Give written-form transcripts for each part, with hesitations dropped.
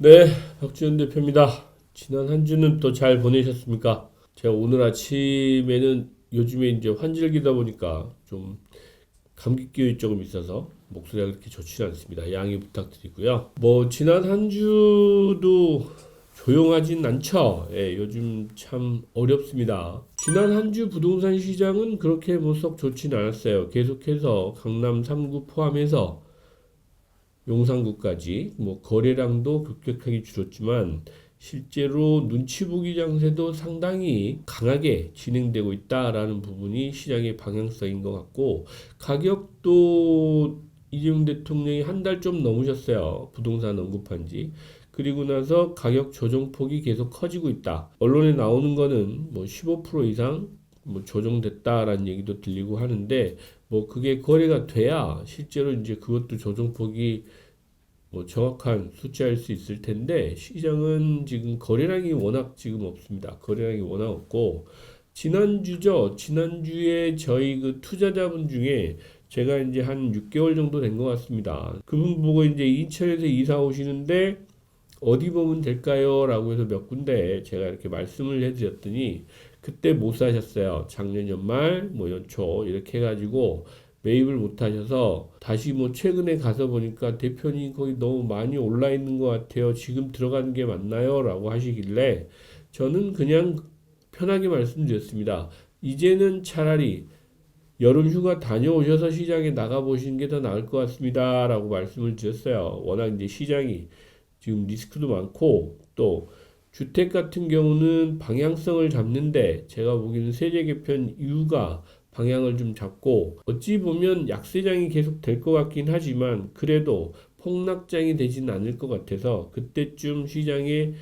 네, 박주현 대표입니다. 지난 한 주는 또 잘 보내셨습니까? 제가 오늘 아침에는 요즘에 이제 환절기다 보니까 좀 감기 기운이 조금 있어서 목소리가 그렇게 좋지 않습니다. 양해 부탁드리고요. 뭐 지난 한 주도 조용하진 않죠. 예, 요즘 참 어렵습니다. 지난 한 주 부동산 시장은 그렇게 뭐 썩 좋진 않았어요. 계속해서 강남 3구 포함해서 용산구까지 뭐 거래량도 급격하게 줄었지만 실제로 눈치 보기 장세도 상당히 강하게 진행되고 있다라는 부분이 시장의 방향성인 것 같고, 가격도 이재명 대통령이 한 달 좀 넘으셨어요. 부동산 언급한 지. 그리고 나서 가격 조정폭이 계속 커지고 있다. 언론에 나오는 거는 뭐 15% 이상 뭐 조정됐다라는 얘기도 들리고 하는데, 뭐 그게 거래가 돼야 실제로 이제 그것도 조정폭이 뭐 정확한 숫자일 수 있을 텐데, 시장은 지금 거래량이 워낙 지금 없습니다. 거래량이 워낙 없고, 지난주죠. 지난주에 저희 그 투자자분 중에 제가 이제 한 6개월 정도 된 것 같습니다. 그분 보고 이제 인천에서 이사 오시는데 어디 보면 될까요? 라고 해서 몇 군데 제가 이렇게 말씀을 해드렸더니 그때 못 사셨어요. 작년 연말, 뭐 연초 이렇게 해가지고 매입을 못 하셔서 다시 뭐 최근에 가서 보니까 대표님 거기 너무 많이 올라 있는 것 같아요. 지금 들어가는 게 맞나요? 라고 하시길래 저는 그냥 편하게 말씀드렸습니다. 이제는 차라리 여름 휴가 다녀오셔서 시장에 나가 보시는 게 더 나을 것 같습니다. 라고 말씀을 드렸어요. 워낙 이제 시장이 지금 리스크도 많고, 또 주택 같은 경우는 방향성을 잡는데 제가 보기에는 세제 개편 이유가 방향을 좀 잡고, 어찌 보면 약세장이 계속 될 것 같긴 하지만 그래도 폭락장이 되지는 않을 것 같아서 그때쯤 시장에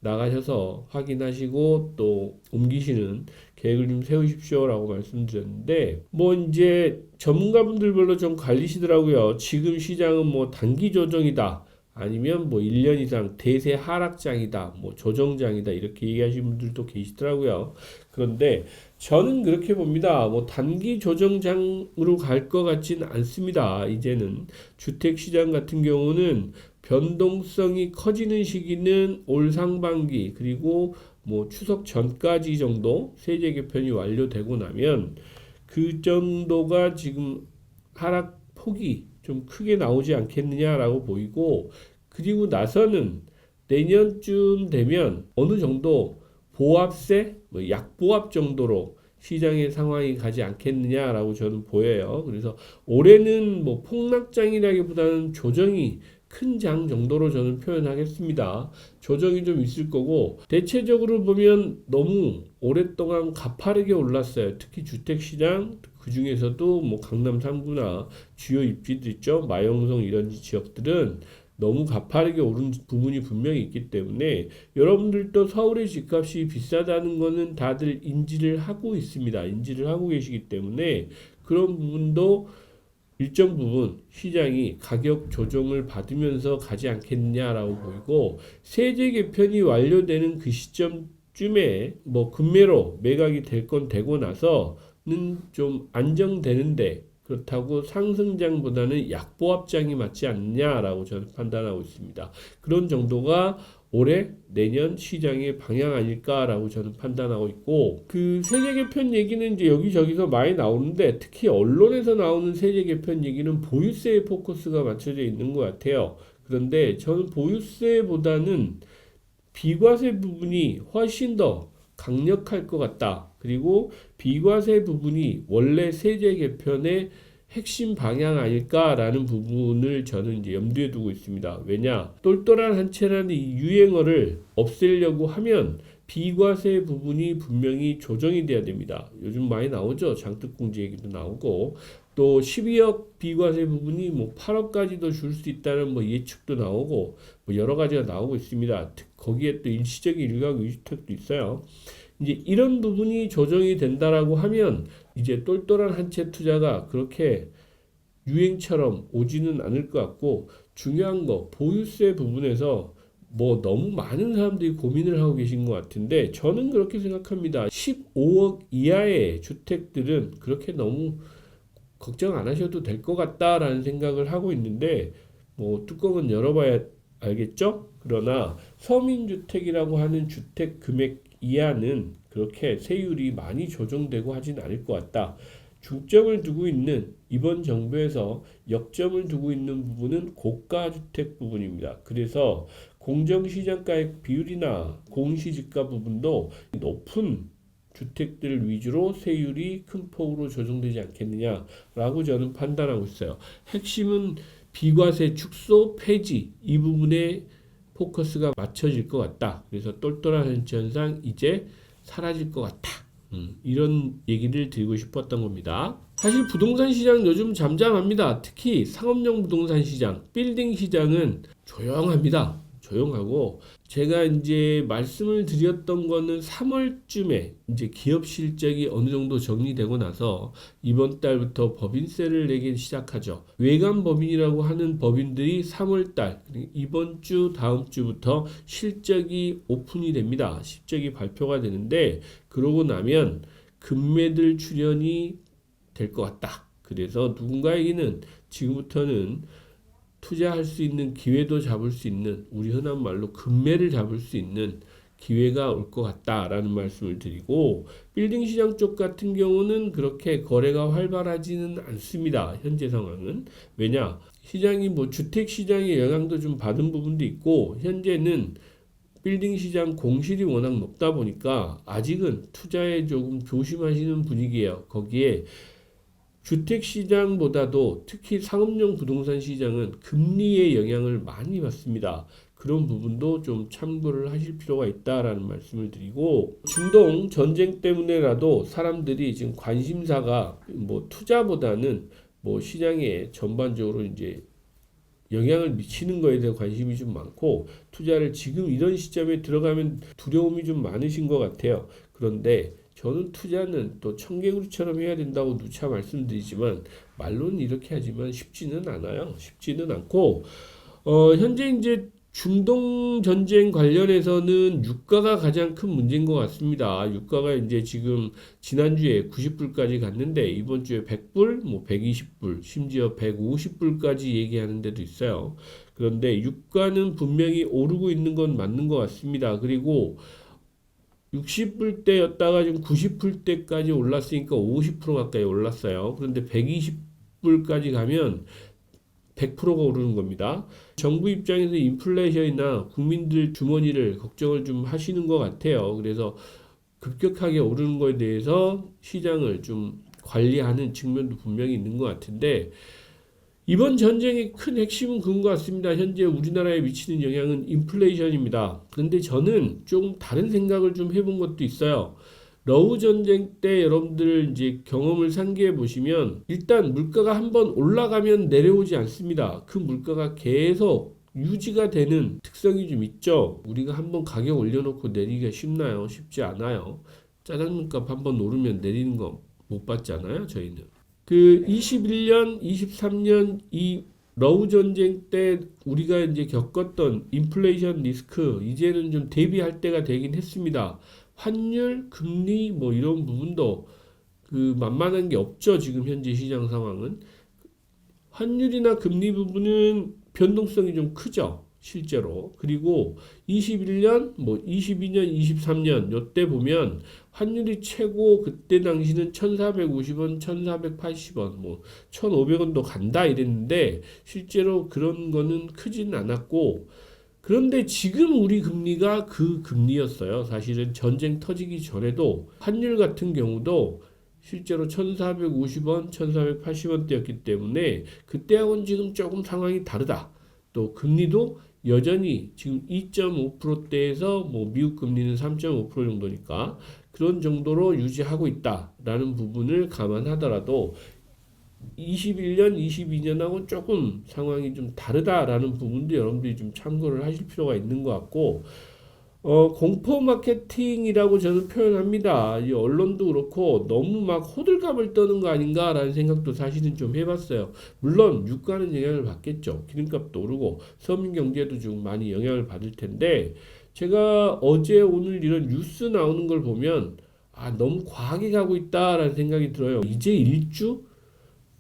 나가셔서 확인하시고 또 옮기시는 계획을 좀 세우십시오라고 말씀드렸는데, 뭐 이제 전문가분들별로 좀 갈리시더라고요. 지금 시장은 뭐 단기 조정이다, 아니면 뭐 1년 이상 대세 하락장이다, 뭐 조정장이다, 이렇게 얘기하시는 분들도 계시더라고요. 그런데 저는 그렇게 봅니다. 뭐 단기 조정장으로 갈 것 같진 않습니다. 이제는 주택시장 같은 경우는 변동성이 커지는 시기는 올 상반기, 그리고 뭐 추석 전까지 정도 세제 개편이 완료되고 나면 그 정도가 지금 하락 폭이 좀 크게 나오지 않겠느냐라고 보이고, 그리고 나서는 내년쯤 되면 어느 정도 보합세, 뭐 약보합 정도로 시장의 상황이 가지 않겠느냐라고 저는 보여요. 그래서 올해는 뭐 폭락장이라기보다는 조정이 큰 장 정도로 저는 표현하겠습니다. 조정이 좀 있을 거고, 대체적으로 보면 너무 오랫동안 가파르게 올랐어요. 특히 주택시장, 그 중에서도 뭐 강남 3구나 주요 입지들 있죠. 마용성 이런 지역들은 너무 가파르게 오른 부분이 분명히 있기 때문에 여러분들도 서울의 집값이 비싸다는 거는 다들 인지를 하고 있습니다. 인지를 하고 계시기 때문에 그런 부분도 일정 부분 시장이 가격 조정을 받으면서 가지 않겠느냐라고 보이고, 세제 개편이 완료되는 그 시점쯤에 뭐 금매로 매각이 될 건 되고 나서는 좀 안정되는데, 그렇다고 상승장보다는 약보합장이 맞지 않느냐라고 저는 판단하고 있습니다. 그런 정도가 올해 내년 시장의 방향 아닐까라고 저는 판단하고 있고, 그 세제 개편 얘기는 이제 여기저기서 많이 나오는데 특히 언론에서 나오는 세제 개편 얘기는 보유세에 포커스가 맞춰져 있는 것 같아요. 그런데 저는 보유세보다는 비과세 부분이 훨씬 더 강력할 것 같다. 그리고 비과세 부분이 원래 세제 개편의 핵심 방향 아닐까라는 부분을 저는 이제 염두에 두고 있습니다. 왜냐? 똘똘한 한 채라는 이 유행어를 없애려고 하면 비과세 부분이 분명히 조정이 돼야 됩니다. 요즘 많이 나오죠. 장특공제 얘기도 나오고, 또 12억 비과세 부분이 뭐 8억까지도 줄 수 있다는 뭐 예측도 나오고, 뭐 여러 가지가 나오고 있습니다. 거기에 또 일시적인 일가구 일주택도 있어요. 이제 이런 부분이 조정이 된다라고 하면 이제 똘똘한 한 채 투자가 그렇게 유행처럼 오지는 않을 것 같고, 중요한 거 보유세 부분에서 뭐 너무 많은 사람들이 고민을 하고 계신 것 같은데 저는 그렇게 생각합니다. 15억 이하의 주택들은 그렇게 너무 걱정 안 하셔도 될 것 같다라는 생각을 하고 있는데, 뭐 뚜껑은 열어봐야 알겠죠? 그러나 서민주택이라고 하는 주택 금액 이하는 그렇게 세율이 많이 조정되고 하진 않을 것 같다. 중점을 두고 있는 이번 정부에서 역점을 두고 있는 부분은 고가주택 부분입니다. 그래서 공정시장가액 비율이나 공시지가 부분도 높은 주택들 위주로 세율이 큰 폭으로 조정되지 않겠느냐라고 저는 판단하고 있어요. 핵심은 비과세 축소 폐지 이 부분에 포커스가 맞춰질 것 같다. 그래서 똘똘한 현상 이제 사라질 것 같다. 이런 얘기를 드리고 싶었던 겁니다. 사실 부동산 시장 요즘 잠잠합니다. 특히 상업용 부동산 시장, 빌딩 시장은 조용합니다. 조용하고 제가 이제 말씀을 드렸던 거는 3월쯤에 이제 기업 실적이 어느 정도 정리되고 나서 이번 달부터 법인세를 내기 시작하죠. 외관 법인이라고 하는 법인들이 3월 달 이번 주 다음 주부터 실적이 오픈이 됩니다. 실적이 발표가 되는데 그러고 나면 금매들 출현이 될 것 같다. 그래서 누군가에게는 지금부터는 투자할 수 있는 기회도 잡을 수 있는 우리 흔한 말로 금매를 잡을 수 있는 기회가 올 것 같다라는 말씀을 드리고 빌딩 시장 쪽 같은 경우는 그렇게 거래가 활발하지는 않습니다. 현재 상황은 왜냐 시장이 뭐 주택 시장의 영향도 좀 받은 부분도 있고 현재는 빌딩 시장 공실이 워낙 높다 보니까 아직은 투자에 조금 조심하시는 분위기예요. 거기에 주택시장보다도 특히 상업용 부동산 시장은 금리의 영향을 많이 받습니다. 그런 부분도 좀 참고를 하실 필요가 있다라는 말씀을 드리고 중동 전쟁 때문에라도 사람들이 지금 관심사가 뭐 투자보다는 뭐 시장에 전반적으로 이제 영향을 미치는 거에 대해 관심이 좀 많고 투자를 지금 이런 시점에 들어가면 두려움이 좀 많으신 것 같아요. 그런데 저는 투자는 또 청개구리처럼 해야 된다고 누차 말씀드리지만 말로는 이렇게 하지만 쉽지는 않아요. 쉽지는 않고 현재 이제 중동 전쟁 관련해서는 유가가 가장 큰 문제인 것 같습니다. 유가가 이제 지금 지난주에 90불까지 갔는데 이번 주에 100불, 뭐 120불, 심지어 150불까지 얘기하는 데도 있어요. 그런데 유가는 분명히 오르고 있는 건 맞는 것 같습니다. 그리고 60불대였다가 지금 90불대까지 올랐으니까 50% 가까이 올랐어요. 그런데 120불까지 가면 100%가 오르는 겁니다. 정부 입장에서 인플레이션이나 국민들 주머니를 걱정을 좀 하시는 것 같아요. 그래서 급격하게 오르는 거에 대해서 시장을 좀 관리하는 측면도 분명히 있는 것 같은데 이번 전쟁의 큰 핵심은 그런 것 같습니다. 현재 우리나라에 미치는 영향은 인플레이션입니다. 그런데 저는 조금 다른 생각을 좀 해본 것도 있어요. 러우 전쟁 때 여러분들 이제 경험을 상기해 보시면 일단 물가가 한번 올라가면 내려오지 않습니다. 그 물가가 계속 유지가 되는 특성이 좀 있죠. 우리가 한번 가격 올려놓고 내리기가 쉽나요? 쉽지 않아요. 짜장면값 한번 오르면 내리는 거 못 받잖아요, 저희는. 그 21년, 23년 이 러우 전쟁 때 우리가 이제 겪었던 인플레이션 리스크 이제는 좀 대비할 때가 되긴 했습니다. 환율, 금리 뭐 이런 부분도 그 만만한 게 없죠. 지금 현재 시장 상황은 환율이나 금리 부분은 변동성이 좀 크죠. 실제로. 그리고 21년, 뭐 22년, 23년 요때 보면 환율이 최고 그때 당시는 1,450원, 1,480원, 뭐 1,500원도 간다 이랬는데 실제로 그런 거는 크진 않았고 그런데 지금 우리 금리가 그 금리였어요. 사실은 전쟁 터지기 전에도 환율 같은 경우도 실제로 1,450원, 1,480원대였기 때문에 그때하고는 지금 조금 상황이 다르다. 또 금리도 여전히 지금 2.5%대에서 뭐 미국 금리는 3.5% 정도니까 그런 정도로 유지하고 있다라는 부분을 감안하더라도 21년, 22년하고 조금 상황이 좀 다르다라는 부분도 여러분들이 좀 참고를 하실 필요가 있는 것 같고 공포 마케팅이라고 저는 표현합니다. 이 언론도 그렇고 너무 막 호들갑을 떠는 거 아닌가라는 생각도 사실은 좀 해봤어요. 물론 유가는 영향을 받겠죠. 기름값도 오르고 서민 경제도 좀 많이 영향을 받을 텐데 제가 어제 오늘 이런 뉴스 나오는 걸 보면 너무 과하게 가고 있다라는 생각이 들어요. 이제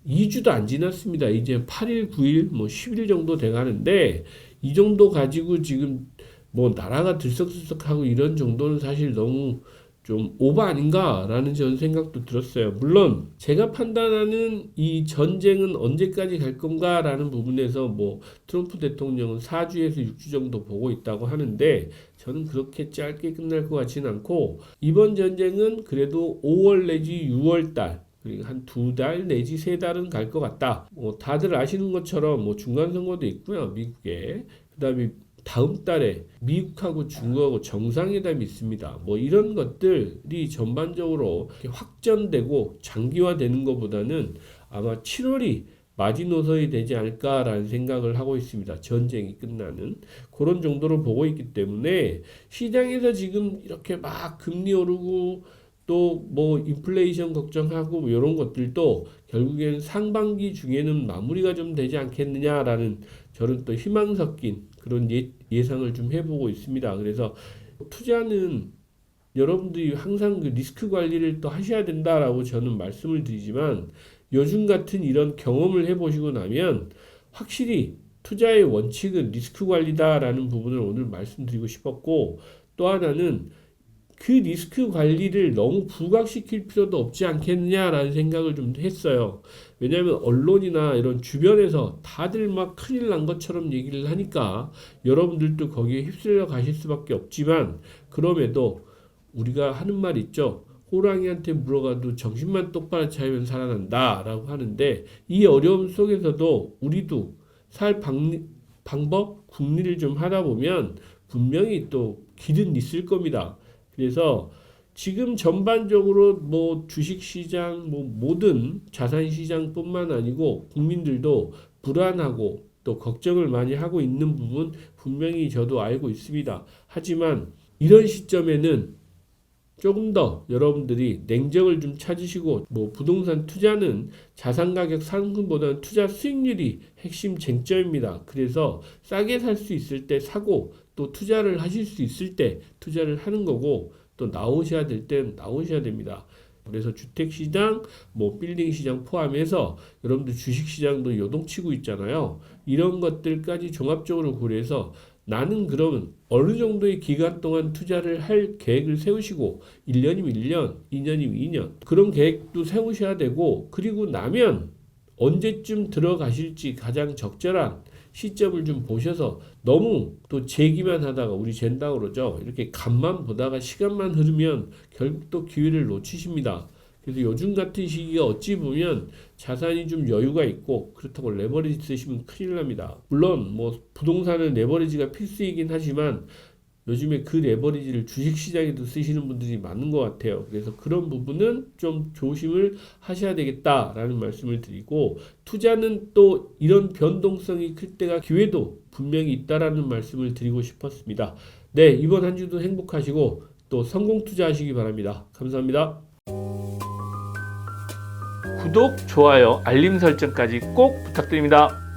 2주도 안 지났습니다. 이제 8일, 9일, 뭐 10일 정도 돼 가는데 이 정도 가지고 지금 뭐 나라가 들썩들썩하고 이런 정도는 사실 너무 좀 오버 아닌가라는 저는 생각도 들었어요. 물론 제가 판단하는 이 전쟁은 언제까지 갈 건가라는 부분에서 뭐 트럼프 대통령은 4주에서 6주 정도 보고 있다고 하는데 저는 그렇게 짧게 끝날 것 같지는 않고 이번 전쟁은 그래도 5월 내지 6월 달 그리고 한 2달 내지 3달은 갈 것 같다. 뭐 다들 아시는 것처럼 뭐 중간 선거도 있고요. 미국에. 그다음에 다음 달에 미국하고 중국하고 정상회담이 있습니다. 뭐 이런 것들이 전반적으로 확전되고 장기화되는 것보다는 아마 7월이 마지노선이 되지 않을까라는 생각을 하고 있습니다. 전쟁이 끝나는 그런 정도로 보고 있기 때문에 시장에서 지금 이렇게 막 금리 오르고 또 뭐 인플레이션 걱정하고 뭐 이런 것들도 결국엔 상반기 중에는 마무리가 좀 되지 않겠느냐라는 저는 또 희망 섞인 그런 예상을 좀 해보고 있습니다. 그래서 투자는 여러분들이 항상 그 리스크 관리를 또 하셔야 된다라고 저는 말씀을 드리지만 요즘 같은 이런 경험을 해보시고 나면 확실히 투자의 원칙은 리스크 관리다라는 부분을 오늘 말씀드리고 싶었고 또 하나는 그 리스크 관리를 너무 부각시킬 필요도 없지 않겠느냐라는 생각을 좀 했어요. 왜냐하면 언론이나 이런 주변에서 다들 막 큰일 난 것처럼 얘기를 하니까 여러분들도 거기에 휩쓸려 가실 수밖에 없지만 그럼에도 우리가 하는 말 있죠. 호랑이한테 물어가도 정신만 똑바로 차리면 살아난다 라고 하는데 이 어려움 속에서도 우리도 살 방법, 궁리를 좀 하다 보면 분명히 또 길은 있을 겁니다. 그래서 지금 전반적으로 뭐 주식시장, 뭐 모든 자산시장뿐만 아니고 국민들도 불안하고 또 걱정을 많이 하고 있는 부분 분명히 저도 알고 있습니다. 하지만 이런 시점에는 조금 더 여러분들이 냉정을 좀 찾으시고 뭐 부동산 투자는 자산 가격 상승보다는 투자 수익률이 핵심 쟁점입니다. 그래서 싸게 살 수 있을 때 사고 또 투자를 하실 수 있을 때 투자를 하는 거고 또 나오셔야 될 땐 나오셔야 됩니다. 그래서 주택시장, 뭐 빌딩시장 포함해서 여러분들 주식시장도 요동치고 있잖아요. 이런 것들까지 종합적으로 고려해서 나는 그러면 어느 정도의 기간 동안 투자를 할 계획을 세우시고 1년이면 1년, 2년이면 2년 그런 계획도 세우셔야 되고 그리고 나면 언제쯤 들어가실지 가장 적절한 시점을 좀 보셔서 너무 또 재기만 하다가 우리 젠다고 그러죠. 이렇게 간만 보다가 시간만 흐르면 결국 또 기회를 놓치십니다. 그래서 요즘 같은 시기가 어찌 보면 자산이 좀 여유가 있고 그렇다고 레버리지 쓰시면 큰일 납니다. 물론 뭐 부동산은 레버리지가 필수이긴 하지만 요즘에 그 레버리지를 주식시장에도 쓰시는 분들이 많은 것 같아요. 그래서 그런 부분은 좀 조심을 하셔야 되겠다라는 말씀을 드리고 투자는 또 이런 변동성이 클 때가 기회도 분명히 있다라는 말씀을 드리고 싶었습니다. 네, 이번 한 주도 행복하시고 또 성공 투자하시기 바랍니다. 감사합니다. 구독, 좋아요, 알림 설정까지 꼭 부탁드립니다.